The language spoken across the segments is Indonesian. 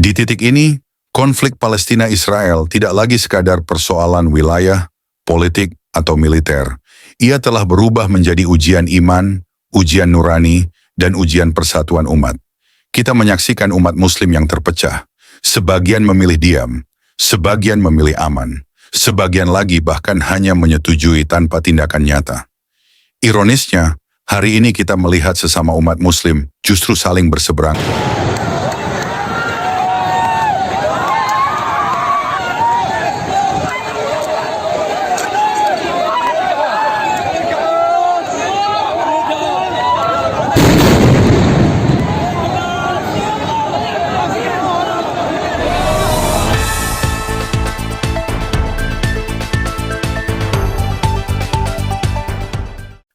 Di titik ini, konflik Palestina-Israel tidak lagi sekadar persoalan wilayah, politik, atau militer. Ia telah berubah menjadi ujian iman, ujian nurani, dan ujian persatuan umat. Kita menyaksikan umat muslim yang terpecah. Sebagian memilih diam, sebagian memilih aman, sebagian lagi bahkan hanya menyetujui tanpa tindakan nyata. Ironisnya, hari ini kita melihat sesama umat muslim justru saling berseberangan.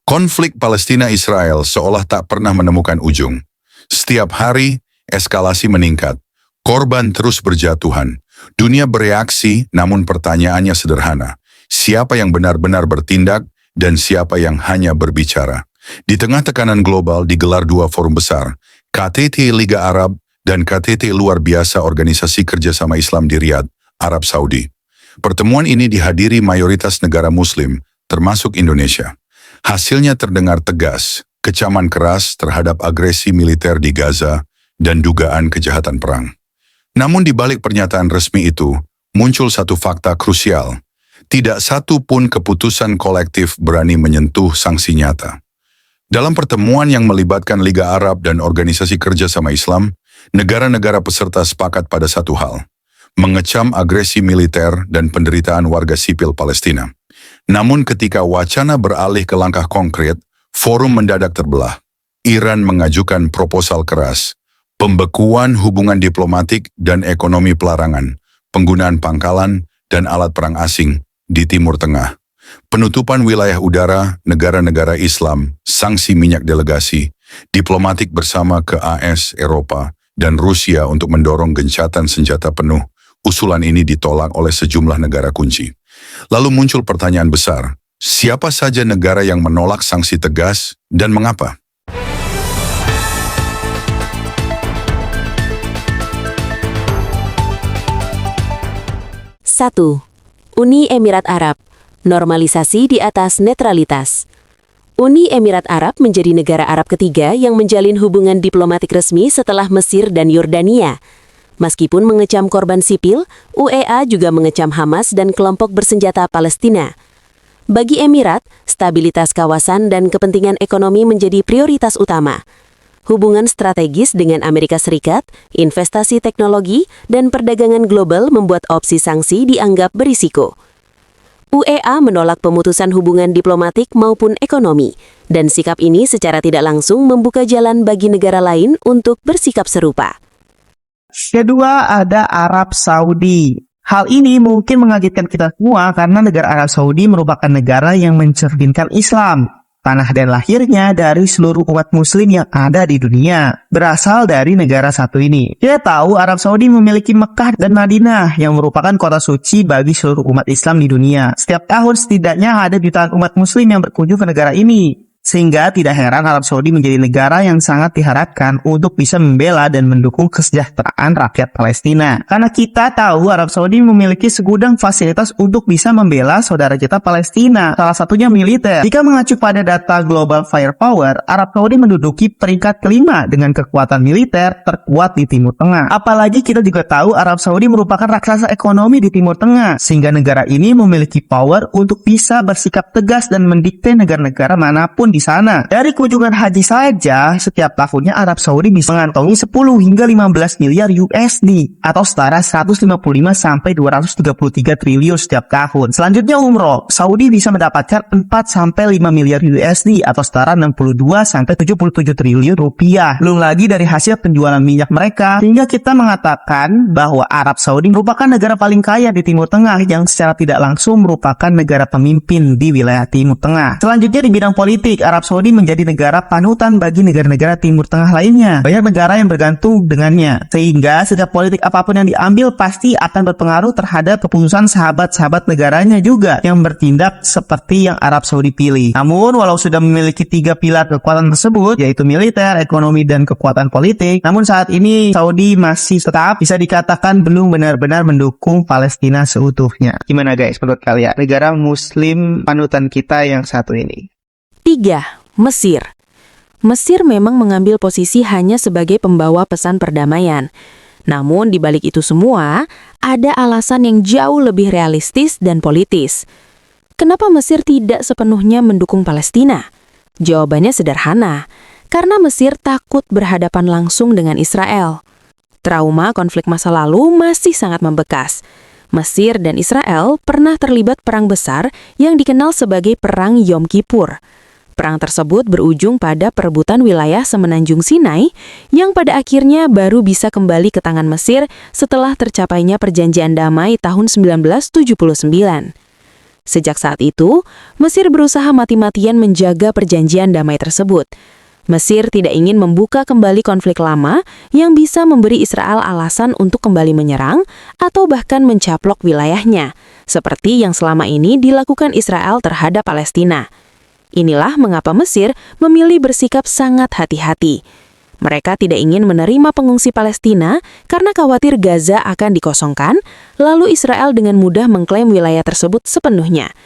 Konflik Palestina-Israel seolah tak pernah menemukan ujung. Setiap hari, eskalasi meningkat. Korban terus berjatuhan. Dunia bereaksi, namun pertanyaannya sederhana. Siapa yang benar-benar bertindak dan siapa yang hanya berbicara? Di tengah tekanan global digelar dua forum besar, KTT Liga Arab dan KTT Luar Biasa Organisasi Kerjasama Islam di Riyadh, Arab Saudi. Pertemuan ini dihadiri mayoritas negara muslim, termasuk Indonesia. Hasilnya terdengar tegas, kecaman keras terhadap agresi militer di Gaza dan dugaan kejahatan perang. Namun di balik pernyataan resmi itu, muncul satu fakta krusial. Tidak satu pun keputusan kolektif berani menyentuh sanksi nyata. Dalam pertemuan yang melibatkan Liga Arab dan Organisasi Kerjasama Islam, negara-negara peserta sepakat pada satu hal, mengecam agresi militer dan penderitaan warga sipil Palestina. Namun ketika wacana beralih ke langkah konkret, forum mendadak terbelah. Iran mengajukan proposal keras, pembekuan hubungan diplomatik dan ekonomi pelarangan, penggunaan pangkalan dan alat perang asing di Timur Tengah, penutupan wilayah udara negara-negara Islam, sanksi minyak delegasi, diplomatik bersama ke AS, Eropa, dan Rusia untuk mendorong gencatan senjata penuh. Usulan ini ditolak oleh sejumlah negara kunci. Lalu muncul pertanyaan besar, siapa saja negara yang menolak sanksi tegas dan mengapa? Satu, Uni Emirat Arab, normalisasi di atas netralitas. Uni Emirat Arab menjadi negara Arab ketiga yang menjalin hubungan diplomatik resmi setelah Mesir dan Yordania. Meskipun mengecam korban sipil, UEA juga mengecam Hamas dan kelompok bersenjata Palestina. Bagi Emirat, stabilitas kawasan dan kepentingan ekonomi menjadi prioritas utama. Hubungan strategis dengan Amerika Serikat, investasi teknologi, dan perdagangan global membuat opsi sanksi dianggap berisiko. UEA menolak pemutusan hubungan diplomatik maupun ekonomi, dan sikap ini secara tidak langsung membuka jalan bagi negara lain untuk bersikap serupa. Kedua, ada Arab Saudi. Hal ini mungkin mengagetkan kita semua karena negara Arab Saudi merupakan negara yang mencerminkan Islam. Tanah dan lahirnya dari seluruh umat muslim yang ada di dunia berasal dari negara satu ini. Kita tahu Arab Saudi memiliki Mekah dan Madinah yang merupakan kota suci bagi seluruh umat Islam di dunia. Setiap tahun setidaknya ada jutaan umat muslim yang berkunjung ke negara ini. Sehingga tidak heran Arab Saudi menjadi negara yang sangat diharapkan untuk bisa membela dan mendukung kesejahteraan rakyat Palestina. Karena kita tahu Arab Saudi memiliki segudang fasilitas untuk bisa membela saudara kita Palestina, salah satunya militer. Jika mengacu pada data Global Firepower, Arab Saudi menduduki peringkat kelima dengan kekuatan militer terkuat di Timur Tengah. Apalagi kita juga tahu Arab Saudi merupakan raksasa ekonomi di Timur Tengah, sehingga negara ini memiliki power untuk bisa bersikap tegas dan mendikte negara-negara manapun di sana. Dari kunjungan haji saja, setiap tahunnya Arab Saudi bisa mengantongi 10 hingga 15 miliar USD atau setara 155 sampai 233 triliun setiap tahun. Selanjutnya umroh, Saudi bisa mendapatkan 4 sampai 5 miliar USD atau setara 62 sampai 77 triliun rupiah. Belum lagi dari hasil penjualan minyak mereka, sehingga kita mengatakan bahwa Arab Saudi merupakan negara paling kaya di Timur Tengah yang secara tidak langsung merupakan negara pemimpin di wilayah Timur Tengah. Selanjutnya di bidang politik, Arab Saudi menjadi negara panutan bagi negara-negara Timur Tengah lainnya. Banyak negara yang bergantung dengannya, sehingga setiap politik apapun yang diambil pasti akan berpengaruh terhadap keputusan sahabat-sahabat negaranya juga yang bertindak seperti yang Arab Saudi pilih. Namun, walau sudah memiliki 3 pilar kekuatan tersebut, yaitu militer, ekonomi, dan kekuatan politik, namun saat ini Saudi masih tetap bisa dikatakan belum benar-benar mendukung Palestina seutuhnya. Gimana guys menurut kalian? Negara Muslim panutan kita yang satu ini. 3. Mesir. Mesir memang mengambil posisi hanya sebagai pembawa pesan perdamaian. Namun di balik itu semua, ada alasan yang jauh lebih realistis dan politis. Kenapa Mesir tidak sepenuhnya mendukung Palestina? Jawabannya sederhana, karena Mesir takut berhadapan langsung dengan Israel. Trauma konflik masa lalu masih sangat membekas. Mesir dan Israel pernah terlibat perang besar yang dikenal sebagai Perang Yom Kippur. Perang tersebut berujung pada perebutan wilayah semenanjung Sinai yang pada akhirnya baru bisa kembali ke tangan Mesir setelah tercapainya perjanjian damai tahun 1979. Sejak saat itu, Mesir berusaha mati-matian menjaga perjanjian damai tersebut. Mesir tidak ingin membuka kembali konflik lama yang bisa memberi Israel alasan untuk kembali menyerang atau bahkan mencaplok wilayahnya, seperti yang selama ini dilakukan Israel terhadap Palestina. Inilah mengapa Mesir memilih bersikap sangat hati-hati. Mereka tidak ingin menerima pengungsi Palestina karena khawatir Gaza akan dikosongkan, lalu Israel dengan mudah mengklaim wilayah tersebut sepenuhnya.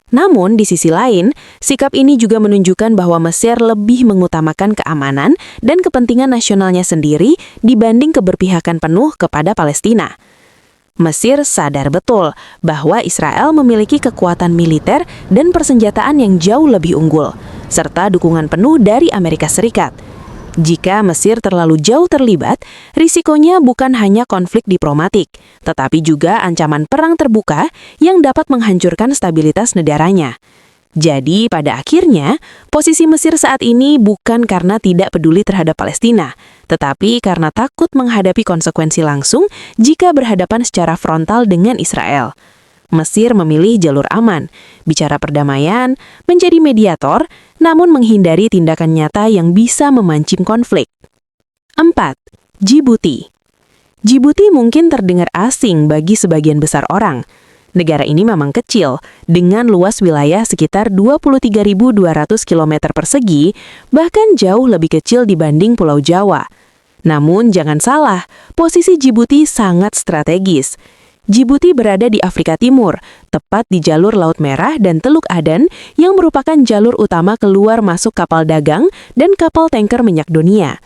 Namun, di sisi lain, sikap ini juga menunjukkan bahwa Mesir lebih mengutamakan keamanan dan kepentingan nasionalnya sendiri dibanding keberpihakan penuh kepada Palestina. Mesir sadar betul bahwa Israel memiliki kekuatan militer dan persenjataan yang jauh lebih unggul, serta dukungan penuh dari Amerika Serikat. Jika Mesir terlalu jauh terlibat, risikonya bukan hanya konflik diplomatik, tetapi juga ancaman perang terbuka yang dapat menghancurkan stabilitas negaranya. Jadi, pada akhirnya, posisi Mesir saat ini bukan karena tidak peduli terhadap Palestina, tetapi karena takut menghadapi konsekuensi langsung jika berhadapan secara frontal dengan Israel. Mesir memilih jalur aman, bicara perdamaian, menjadi mediator, namun menghindari tindakan nyata yang bisa memancing konflik. 4. Djibouti. Djibouti mungkin terdengar asing bagi sebagian besar orang. Negara ini memang kecil, dengan luas wilayah sekitar 23.200 km persegi, bahkan jauh lebih kecil dibanding Pulau Jawa. Namun jangan salah, posisi Djibouti sangat strategis. Djibouti berada di Afrika Timur, tepat di jalur Laut Merah dan Teluk Aden yang merupakan jalur utama keluar masuk kapal dagang dan kapal tanker minyak dunia.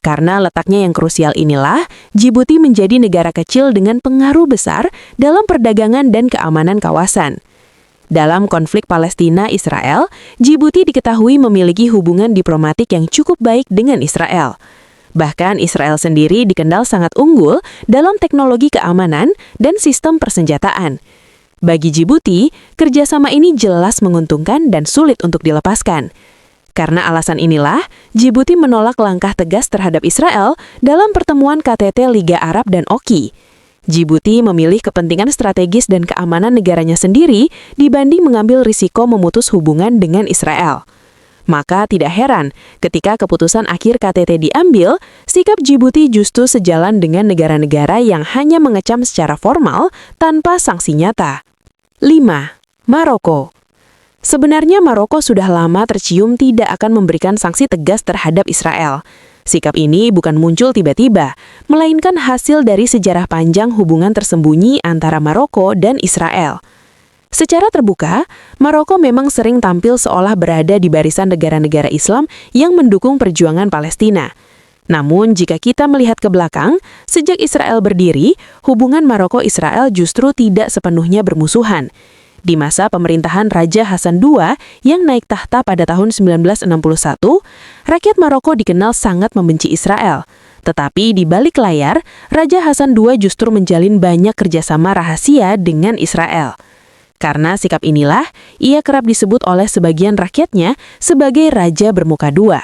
Karena letaknya yang krusial inilah, Djibouti menjadi negara kecil dengan pengaruh besar dalam perdagangan dan keamanan kawasan. Dalam konflik Palestina-Israel, Djibouti diketahui memiliki hubungan diplomatik yang cukup baik dengan Israel. Bahkan Israel sendiri dikenal sangat unggul dalam teknologi keamanan dan sistem persenjataan. Bagi Djibouti, kerjasama ini jelas menguntungkan dan sulit untuk dilepaskan. Karena alasan inilah, Djibouti menolak langkah tegas terhadap Israel dalam pertemuan KTT Liga Arab dan Oki. Djibouti memilih kepentingan strategis dan keamanan negaranya sendiri dibanding mengambil risiko memutus hubungan dengan Israel. Maka tidak heran ketika keputusan akhir KTT diambil, sikap Djibouti justru sejalan dengan negara-negara yang hanya mengecam secara formal tanpa sanksi nyata. 5. Maroko. Sebenarnya Maroko sudah lama tercium tidak akan memberikan sanksi tegas terhadap Israel. Sikap ini bukan muncul tiba-tiba, melainkan hasil dari sejarah panjang hubungan tersembunyi antara Maroko dan Israel. Secara terbuka, Maroko memang sering tampil seolah berada di barisan negara-negara Islam yang mendukung perjuangan Palestina. Namun, jika kita melihat ke belakang, sejak Israel berdiri, hubungan Maroko-Israel justru tidak sepenuhnya bermusuhan. Di masa pemerintahan Raja Hasan II yang naik tahta pada tahun 1961, rakyat Maroko dikenal sangat membenci Israel. Tetapi di balik layar, Raja Hasan II justru menjalin banyak kerjasama rahasia dengan Israel. Karena sikap inilah, ia kerap disebut oleh sebagian rakyatnya sebagai Raja Bermuka Dua.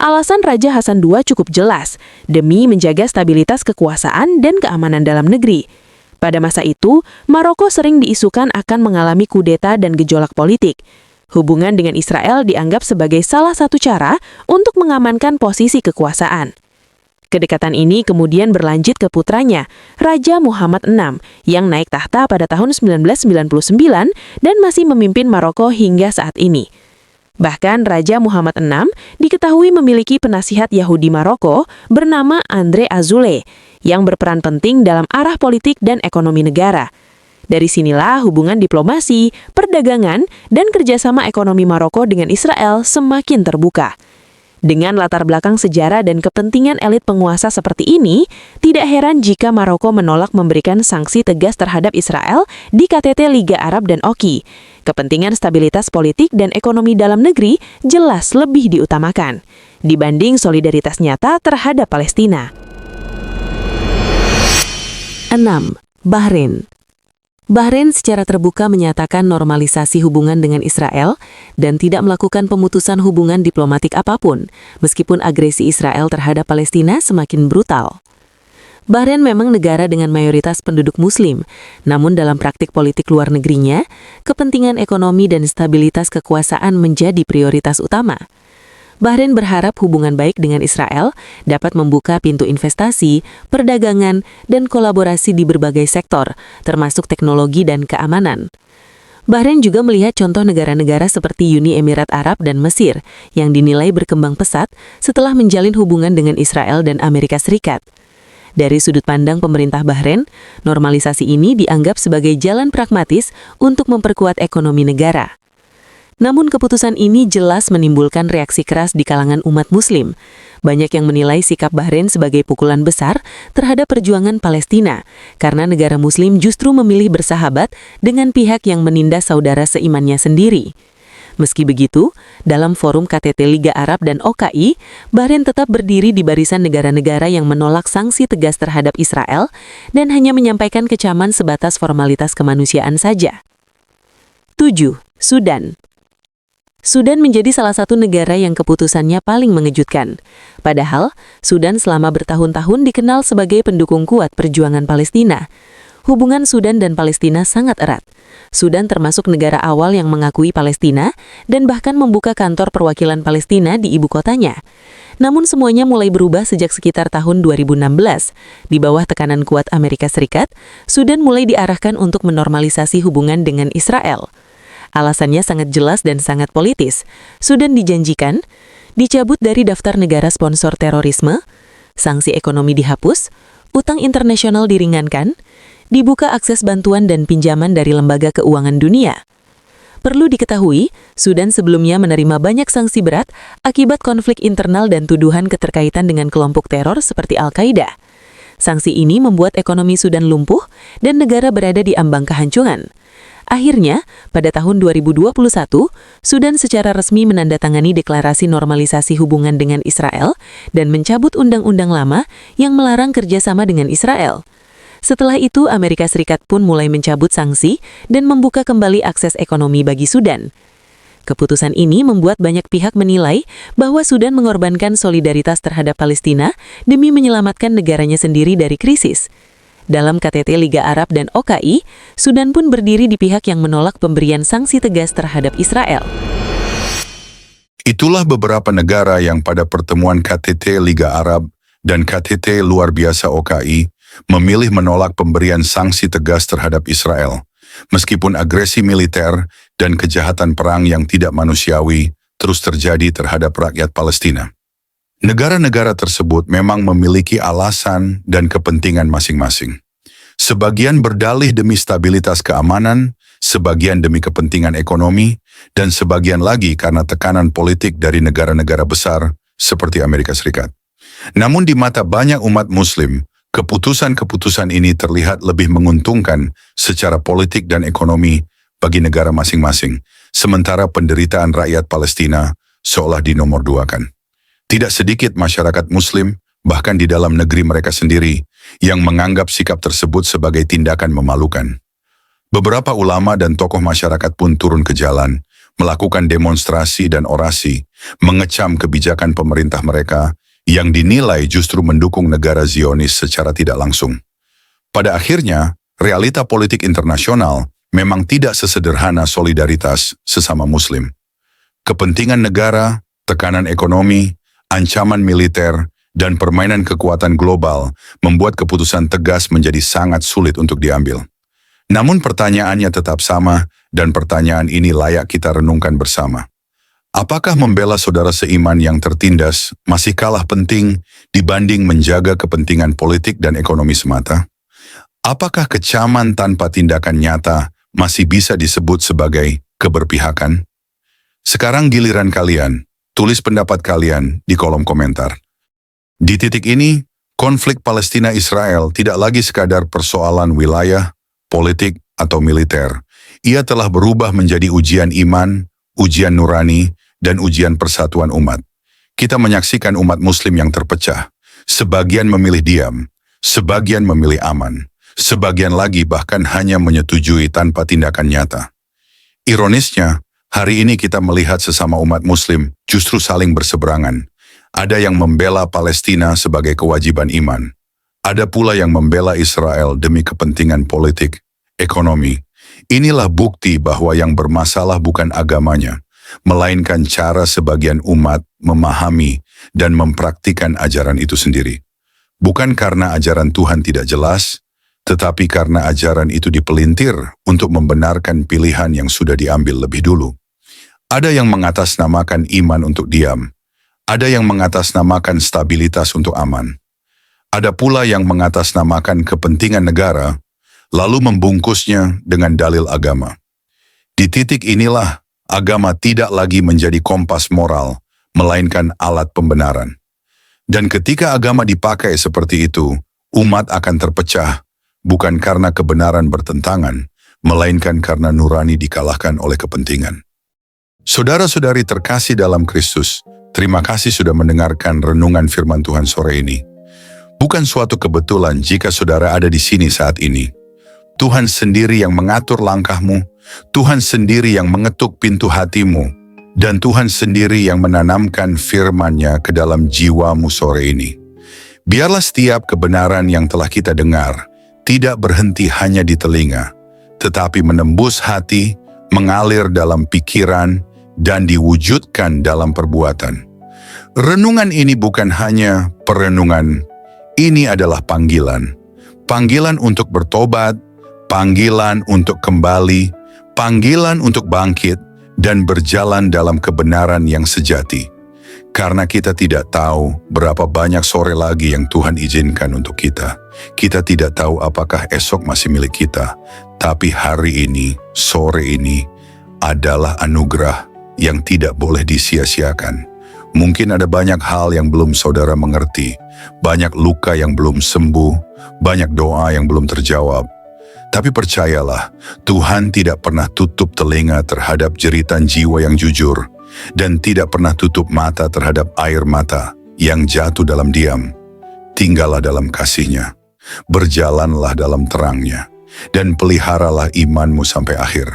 Alasan Raja Hasan II cukup jelas, demi menjaga stabilitas kekuasaan dan keamanan dalam negeri. Pada masa itu, Maroko sering diisukan akan mengalami kudeta dan gejolak politik. Hubungan dengan Israel dianggap sebagai salah satu cara untuk mengamankan posisi kekuasaan. Kedekatan ini kemudian berlanjut ke putranya, Raja Muhammad VI, yang naik tahta pada tahun 1999 dan masih memimpin Maroko hingga saat ini. Bahkan Raja Muhammad VI diketahui memiliki penasihat Yahudi Maroko bernama Andre Azoulay, yang berperan penting dalam arah politik dan ekonomi negara. Dari sinilah hubungan diplomasi, perdagangan, dan kerjasama ekonomi Maroko dengan Israel semakin terbuka. Dengan latar belakang sejarah dan kepentingan elit penguasa seperti ini, tidak heran jika Maroko menolak memberikan sanksi tegas terhadap Israel di KTT Liga Arab dan Oki. Kepentingan stabilitas politik dan ekonomi dalam negeri jelas lebih diutamakan dibanding solidaritas nyata terhadap Palestina. 6. Bahrain. Bahrain secara terbuka menyatakan normalisasi hubungan dengan Israel dan tidak melakukan pemutusan hubungan diplomatik apapun, meskipun agresi Israel terhadap Palestina semakin brutal. Bahrain memang negara dengan mayoritas penduduk Muslim, namun dalam praktik politik luar negerinya, kepentingan ekonomi dan stabilitas kekuasaan menjadi prioritas utama. Bahrain berharap hubungan baik dengan Israel dapat membuka pintu investasi, perdagangan, dan kolaborasi di berbagai sektor, termasuk teknologi dan keamanan. Bahrain juga melihat contoh negara-negara seperti Uni Emirat Arab dan Mesir yang dinilai berkembang pesat setelah menjalin hubungan dengan Israel dan Amerika Serikat. Dari sudut pandang pemerintah Bahrain, normalisasi ini dianggap sebagai jalan pragmatis untuk memperkuat ekonomi negara. Namun keputusan ini jelas menimbulkan reaksi keras di kalangan umat Muslim. Banyak yang menilai sikap Bahrain sebagai pukulan besar terhadap perjuangan Palestina, karena negara Muslim justru memilih bersahabat dengan pihak yang menindas saudara seimannya sendiri. Meski begitu, dalam forum KTT Liga Arab dan OKI, Bahrain tetap berdiri di barisan negara-negara yang menolak sanksi tegas terhadap Israel dan hanya menyampaikan kecaman sebatas formalitas kemanusiaan saja. 7. Sudan. Sudan menjadi salah satu negara yang keputusannya paling mengejutkan. Padahal, Sudan selama bertahun-tahun dikenal sebagai pendukung kuat perjuangan Palestina. Hubungan Sudan dan Palestina sangat erat. Sudan termasuk negara awal yang mengakui Palestina dan bahkan membuka kantor perwakilan Palestina di ibu kotanya. Namun semuanya mulai berubah sejak sekitar tahun 2016. Di bawah tekanan kuat Amerika Serikat, Sudan mulai diarahkan untuk menormalisasi hubungan dengan Israel. Alasannya sangat jelas dan sangat politis. Sudan dijanjikan dicabut dari daftar negara sponsor terorisme, sanksi ekonomi dihapus, utang internasional diringankan, dibuka akses bantuan dan pinjaman dari lembaga keuangan dunia. Perlu diketahui, Sudan sebelumnya menerima banyak sanksi berat akibat konflik internal dan tuduhan keterkaitan dengan kelompok teror seperti Al-Qaeda. Sanksi ini membuat ekonomi Sudan lumpuh dan negara berada di ambang kehancuran. Akhirnya, pada tahun 2021, Sudan secara resmi menandatangani deklarasi normalisasi hubungan dengan Israel dan mencabut undang-undang lama yang melarang kerjasama dengan Israel. Setelah itu, Amerika Serikat pun mulai mencabut sanksi dan membuka kembali akses ekonomi bagi Sudan. Keputusan ini membuat banyak pihak menilai bahwa Sudan mengorbankan solidaritas terhadap Palestina demi menyelamatkan negaranya sendiri dari krisis. Dalam KTT Liga Arab dan OKI, Sudan pun berdiri di pihak yang menolak pemberian sanksi tegas terhadap Israel. Itulah beberapa negara yang pada pertemuan KTT Liga Arab dan KTT Luar Biasa OKI memilih menolak pemberian sanksi tegas terhadap Israel, meskipun agresi militer dan kejahatan perang yang tidak manusiawi terus terjadi terhadap rakyat Palestina. Negara-negara tersebut memang memiliki alasan dan kepentingan masing-masing. Sebagian berdalih demi stabilitas keamanan, sebagian demi kepentingan ekonomi, dan sebagian lagi karena tekanan politik dari negara-negara besar seperti Amerika Serikat. Namun di mata banyak umat Muslim, keputusan-keputusan ini terlihat lebih menguntungkan secara politik dan ekonomi bagi negara masing-masing, sementara penderitaan rakyat Palestina seolah dinomorduakan. Tidak sedikit masyarakat Muslim, bahkan di dalam negeri mereka sendiri, yang menganggap sikap tersebut sebagai tindakan memalukan. Beberapa ulama dan tokoh masyarakat pun turun ke jalan, melakukan demonstrasi dan orasi, mengecam kebijakan pemerintah mereka yang dinilai justru mendukung negara Zionis secara tidak langsung. Pada akhirnya, realita politik internasional memang tidak sesederhana solidaritas sesama Muslim. Kepentingan negara, tekanan ekonomi, ancaman militer, dan permainan kekuatan global membuat keputusan tegas menjadi sangat sulit untuk diambil. Namun pertanyaannya tetap sama, dan pertanyaan ini layak kita renungkan bersama. Apakah membela saudara seiman yang tertindas masih kalah penting dibanding menjaga kepentingan politik dan ekonomi semata? Apakah kecaman tanpa tindakan nyata masih bisa disebut sebagai keberpihakan? Sekarang giliran kalian, tulis pendapat kalian di kolom komentar. Di titik ini, konflik Palestina-Israel tidak lagi sekadar persoalan wilayah, politik, atau militer. Ia telah berubah menjadi ujian iman, ujian nurani, dan ujian persatuan umat. Kita menyaksikan umat Muslim yang terpecah. Sebagian memilih diam, sebagian memilih aman, sebagian lagi bahkan hanya menyetujui tanpa tindakan nyata. Ironisnya, hari ini kita melihat sesama umat Muslim justru saling berseberangan. Ada yang membela Palestina sebagai kewajiban iman. Ada pula yang membela Israel demi kepentingan politik, ekonomi. Inilah bukti bahwa yang bermasalah bukan agamanya, melainkan cara sebagian umat memahami dan mempraktikkan ajaran itu sendiri. Bukan karena ajaran Tuhan tidak jelas, tetapi karena ajaran itu dipelintir untuk membenarkan pilihan yang sudah diambil lebih dulu. Ada yang mengatasnamakan iman untuk diam, ada yang mengatasnamakan stabilitas untuk aman. Ada pula yang mengatasnamakan kepentingan negara, lalu membungkusnya dengan dalil agama. Di titik inilah, agama tidak lagi menjadi kompas moral, melainkan alat pembenaran. Dan ketika agama dipakai seperti itu, umat akan terpecah, bukan karena kebenaran bertentangan, melainkan karena nurani dikalahkan oleh kepentingan. Saudara-saudari terkasih dalam Kristus, terima kasih sudah mendengarkan renungan firman Tuhan sore ini. Bukan suatu kebetulan jika saudara ada di sini saat ini. Tuhan sendiri yang mengatur langkahmu, Tuhan sendiri yang mengetuk pintu hatimu, dan Tuhan sendiri yang menanamkan firman-Nya ke dalam jiwamu sore ini. Biarlah setiap kebenaran yang telah kita dengar tidak berhenti hanya di telinga, tetapi menembus hati, mengalir dalam pikiran, dan diwujudkan dalam perbuatan. Renungan ini bukan hanya perenungan, ini adalah panggilan. Panggilan untuk bertobat, panggilan untuk kembali, panggilan untuk bangkit, dan berjalan dalam kebenaran yang sejati. Karena kita tidak tahu berapa banyak sore lagi yang Tuhan izinkan untuk kita. Kita tidak tahu apakah esok masih milik kita. Tapi hari ini, sore ini, adalah anugerah yang tidak boleh disia-siakan. Mungkin ada banyak hal yang belum saudara mengerti, banyak luka yang belum sembuh, banyak doa yang belum terjawab. Tapi percayalah, Tuhan tidak pernah tutup telinga terhadap jeritan jiwa yang jujur, dan tidak pernah tutup mata terhadap air mata yang jatuh dalam diam. Tinggallah dalam kasih-Nya, berjalanlah dalam terang-Nya, dan peliharalah imanmu sampai akhir.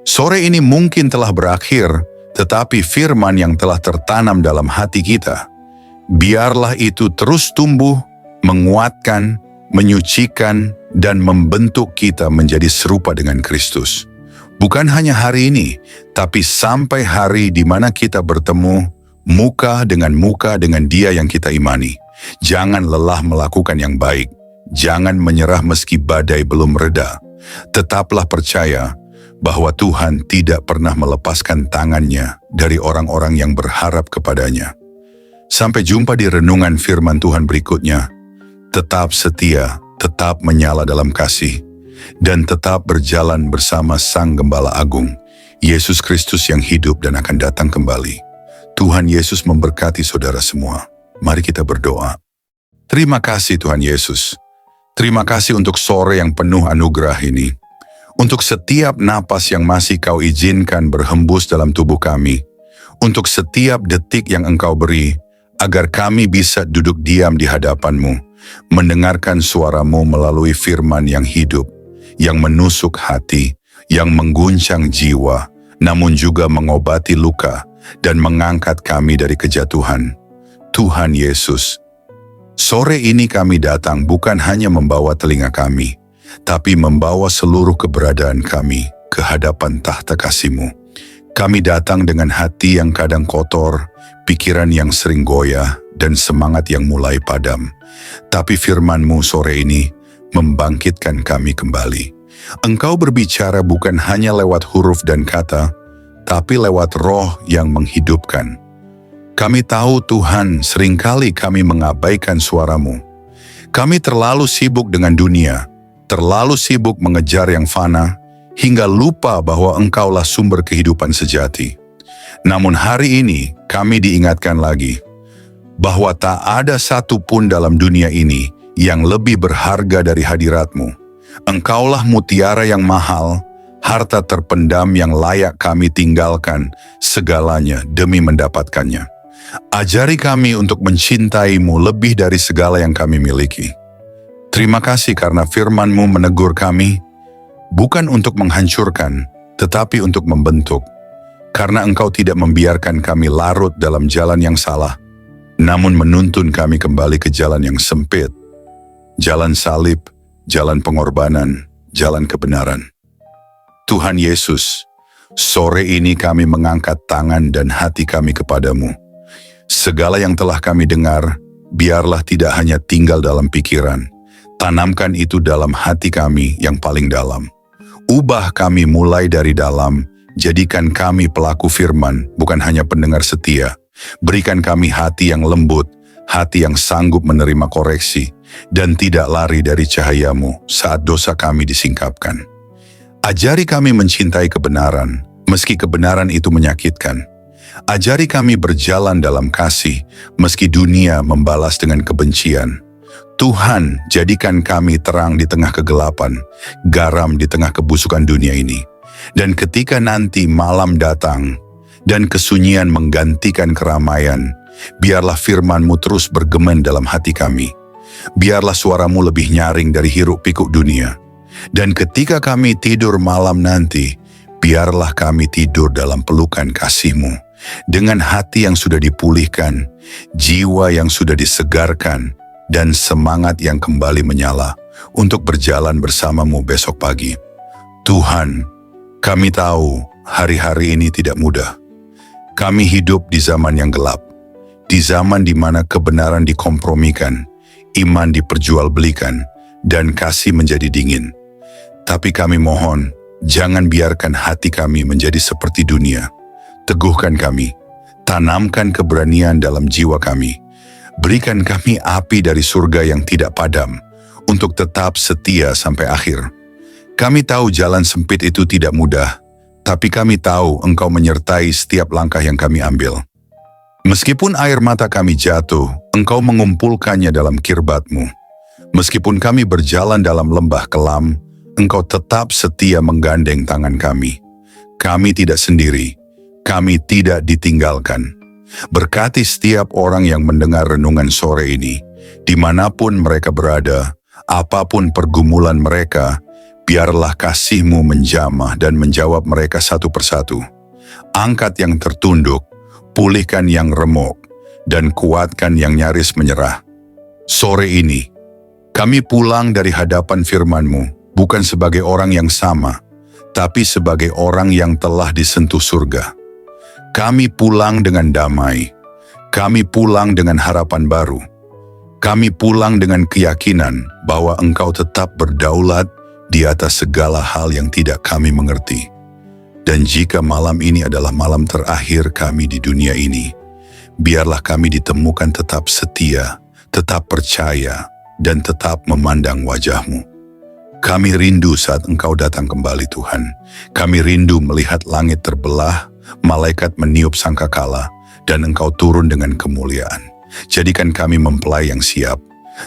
Sore ini mungkin telah berakhir, tetapi firman yang telah tertanam dalam hati kita, biarlah itu terus tumbuh, menguatkan, menyucikan, dan membentuk kita menjadi serupa dengan Kristus. Bukan hanya hari ini, tapi sampai hari di mana kita bertemu muka dengan Dia yang kita imani. Jangan lelah melakukan yang baik. Jangan menyerah meski badai belum reda. Tetaplah percaya bahwa Tuhan tidak pernah melepaskan tangan-Nya dari orang-orang yang berharap kepada-Nya. Sampai jumpa di renungan firman Tuhan berikutnya. Tetap setia, tetap menyala dalam kasih, dan tetap berjalan bersama Sang Gembala Agung, Yesus Kristus yang hidup dan akan datang kembali. Tuhan Yesus memberkati saudara semua. Mari kita berdoa. Terima kasih Tuhan Yesus. Terima kasih untuk sore yang penuh anugerah ini. Untuk setiap napas yang masih Kau izinkan berhembus dalam tubuh kami. Untuk setiap detik yang Engkau beri, agar kami bisa duduk diam di hadapan-Mu, mendengarkan suara-Mu melalui firman yang hidup, yang menusuk hati, yang mengguncang jiwa, namun juga mengobati luka dan mengangkat kami dari kejatuhan. Tuhan Yesus, sore ini kami datang bukan hanya membawa telinga kami, tapi membawa seluruh keberadaan kami ke hadapan tahta kasih-Mu. Kami datang dengan hati yang kadang kotor, pikiran yang sering goyah, dan semangat yang mulai padam. Tapi firman-Mu sore ini membangkitkan kami kembali. Engkau berbicara bukan hanya lewat huruf dan kata, tapi lewat roh yang menghidupkan. Kami tahu Tuhan, seringkali kami mengabaikan suara-Mu. Kami terlalu sibuk dengan dunia, terlalu sibuk mengejar yang fana, hingga lupa bahwa Engkaulah sumber kehidupan sejati. Namun hari ini kami diingatkan lagi, bahwa tak ada satu pun dalam dunia ini yang lebih berharga dari hadirat-Mu. Engkaulah mutiara yang mahal, harta terpendam yang layak kami tinggalkan segalanya demi mendapatkannya. Ajari kami untuk mencintai-Mu lebih dari segala yang kami miliki. Terima kasih karena firman-Mu menegur kami, bukan untuk menghancurkan, tetapi untuk membentuk. Karena Engkau tidak membiarkan kami larut dalam jalan yang salah, namun menuntun kami kembali ke jalan yang sempit, jalan salib, jalan pengorbanan, jalan kebenaran. Tuhan Yesus, sore ini kami mengangkat tangan dan hati kami kepadamu. Segala yang telah kami dengar, biarlah tidak hanya tinggal dalam pikiran, tanamkan itu dalam hati kami yang paling dalam. Ubah kami mulai dari dalam, jadikan kami pelaku firman, bukan hanya pendengar setia. Berikan kami hati yang lembut, hati yang sanggup menerima koreksi, dan tidak lari dari cahaya-Mu saat dosa kami disingkapkan. Ajari kami mencintai kebenaran, meski kebenaran itu menyakitkan. Ajari kami berjalan dalam kasih, meski dunia membalas dengan kebencian. Tuhan, jadikan kami terang di tengah kegelapan, garam di tengah kebusukan dunia ini. Dan ketika nanti malam datang, dan kesunyian menggantikan keramaian, biarlah firman-Mu terus bergema dalam hati kami. Biarlah suara-Mu lebih nyaring dari hiruk-pikuk dunia. Dan ketika kami tidur malam nanti, biarlah kami tidur dalam pelukan kasih-Mu. Dengan hati yang sudah dipulihkan, jiwa yang sudah disegarkan, dan semangat yang kembali menyala untuk berjalan bersama-Mu besok pagi. Tuhan, kami tahu hari-hari ini tidak mudah. Kami hidup di zaman yang gelap, di zaman di mana kebenaran dikompromikan, iman diperjualbelikan, dan kasih menjadi dingin. Tapi kami mohon, jangan biarkan hati kami menjadi seperti dunia. Teguhkan kami, tanamkan keberanian dalam jiwa kami. Berikan kami api dari surga yang tidak padam, untuk tetap setia sampai akhir. Kami tahu jalan sempit itu tidak mudah, tapi kami tahu Engkau menyertai setiap langkah yang kami ambil. Meskipun air mata kami jatuh, Engkau mengumpulkannya dalam kirbat-Mu. Meskipun kami berjalan dalam lembah kelam, Engkau tetap setia menggandeng tangan kami. Kami tidak sendiri, kami tidak ditinggalkan. Berkati setiap orang yang mendengar renungan sore ini, dimanapun mereka berada, apapun pergumulan mereka, biarlah kasih-Mu menjamah dan menjawab mereka satu persatu. Angkat yang tertunduk, pulihkan yang remuk, dan kuatkan yang nyaris menyerah. Sore ini, kami pulang dari hadapan firman-Mu, bukan sebagai orang yang sama, tapi sebagai orang yang telah disentuh surga. Kami pulang dengan damai, kami pulang dengan harapan baru, kami pulang dengan keyakinan bahwa Engkau tetap berdaulat di atas segala hal yang tidak kami mengerti. Dan jika malam ini adalah malam terakhir kami di dunia ini, biarlah kami ditemukan tetap setia, tetap percaya, dan tetap memandang wajah-Mu. Kami rindu saat Engkau datang kembali, Tuhan. Kami rindu melihat langit terbelah, malaikat meniup sangkakala, dan Engkau turun dengan kemuliaan. Jadikan kami mempelai yang siap.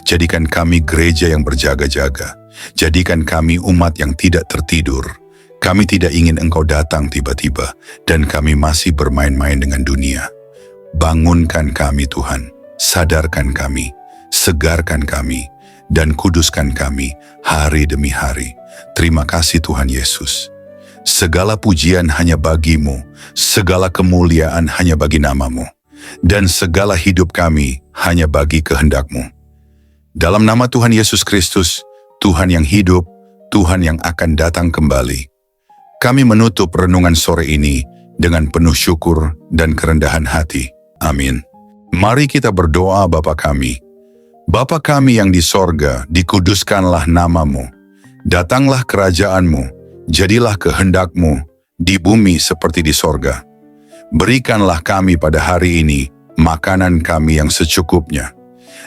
Jadikan kami gereja yang berjaga-jaga. Jadikan kami umat yang tidak tertidur. Kami tidak ingin Engkau datang tiba-tiba, dan kami masih bermain-main dengan dunia. Bangunkan kami, Tuhan. Sadarkan kami. Segarkan kami. Dan kuduskan kami hari demi hari. Terima kasih Tuhan Yesus. Segala pujian hanya bagi-Mu, segala kemuliaan hanya bagi nama-Mu, dan segala hidup kami hanya bagi kehendak-Mu. Dalam nama Tuhan Yesus Kristus, Tuhan yang hidup, Tuhan yang akan datang kembali. Kami menutup renungan sore ini dengan penuh syukur dan kerendahan hati. Amin. Mari kita berdoa. Bapa kami. Bapa kami yang di sorga, dikuduskanlah namamu. Datanglah kerajaanmu, jadilah kehendakmu di bumi seperti di sorga. Berikanlah kami pada hari ini makanan kami yang secukupnya.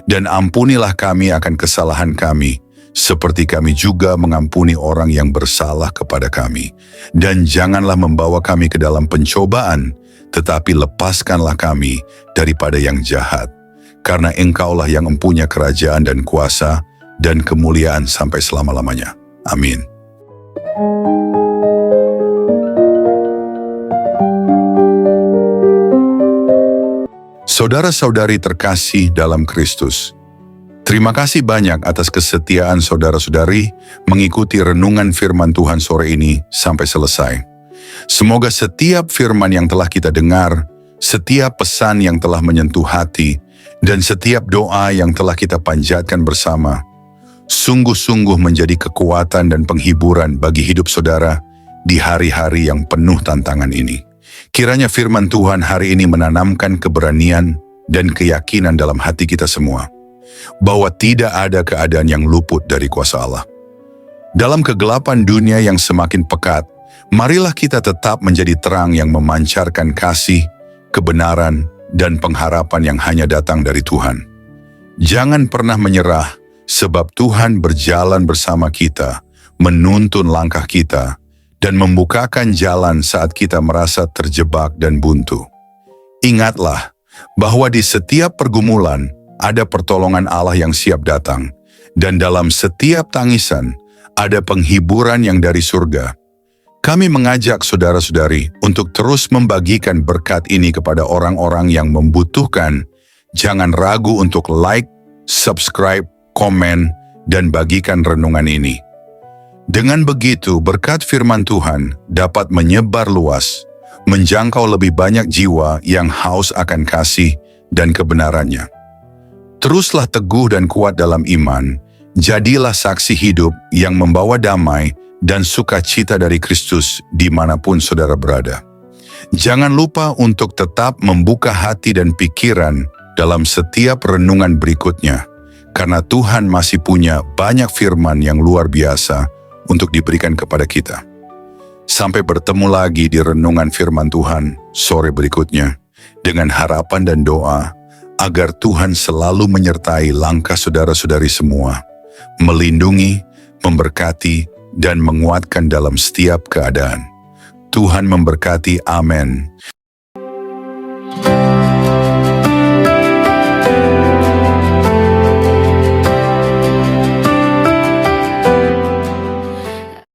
Dan ampunilah kami akan kesalahan kami, seperti kami juga mengampuni orang yang bersalah kepada kami. Dan janganlah membawa kami ke dalam pencobaan, tetapi lepaskanlah kami daripada yang jahat. Karena Engkaulah yang mempunyai kerajaan dan kuasa dan kemuliaan sampai selama-lamanya. Amin. Saudara-saudari terkasih dalam Kristus, terima kasih banyak atas kesetiaan saudara-saudari mengikuti renungan firman Tuhan sore ini sampai selesai. Semoga setiap firman yang telah kita dengar, setiap pesan yang telah menyentuh hati, dan setiap doa yang telah kita panjatkan bersama, sungguh-sungguh menjadi kekuatan dan penghiburan bagi hidup saudara di hari-hari yang penuh tantangan ini. Kiranya firman Tuhan hari ini menanamkan keberanian dan keyakinan dalam hati kita semua, bahwa tidak ada keadaan yang luput dari kuasa Allah. Dalam kegelapan dunia yang semakin pekat, marilah kita tetap menjadi terang yang memancarkan kasih, kebenaran, dan pengharapan yang hanya datang dari Tuhan. Jangan pernah menyerah, sebab Tuhan berjalan bersama kita, menuntun langkah kita, dan membukakan jalan saat kita merasa terjebak dan buntu. Ingatlah bahwa di setiap pergumulan ada pertolongan Allah yang siap datang, dan dalam setiap tangisan ada penghiburan yang dari surga. Kami mengajak saudara-saudari untuk terus membagikan berkat ini kepada orang-orang yang membutuhkan. Jangan ragu untuk like, subscribe, komen, dan bagikan renungan ini. Dengan begitu, berkat firman Tuhan dapat menyebar luas, menjangkau lebih banyak jiwa yang haus akan kasih dan kebenarannya. Teruslah teguh dan kuat dalam iman, jadilah saksi hidup yang membawa damai dan sukacita dari Kristus dimanapun saudara berada. Jangan lupa untuk tetap membuka hati dan pikiran dalam setiap renungan berikutnya, karena Tuhan masih punya banyak firman yang luar biasa untuk diberikan kepada kita. Sampai bertemu lagi di renungan firman Tuhan sore berikutnya, dengan harapan dan doa agar Tuhan selalu menyertai langkah saudara-saudari semua, melindungi, memberkati, dan menguatkan dalam setiap keadaan. Tuhan memberkati. Amin.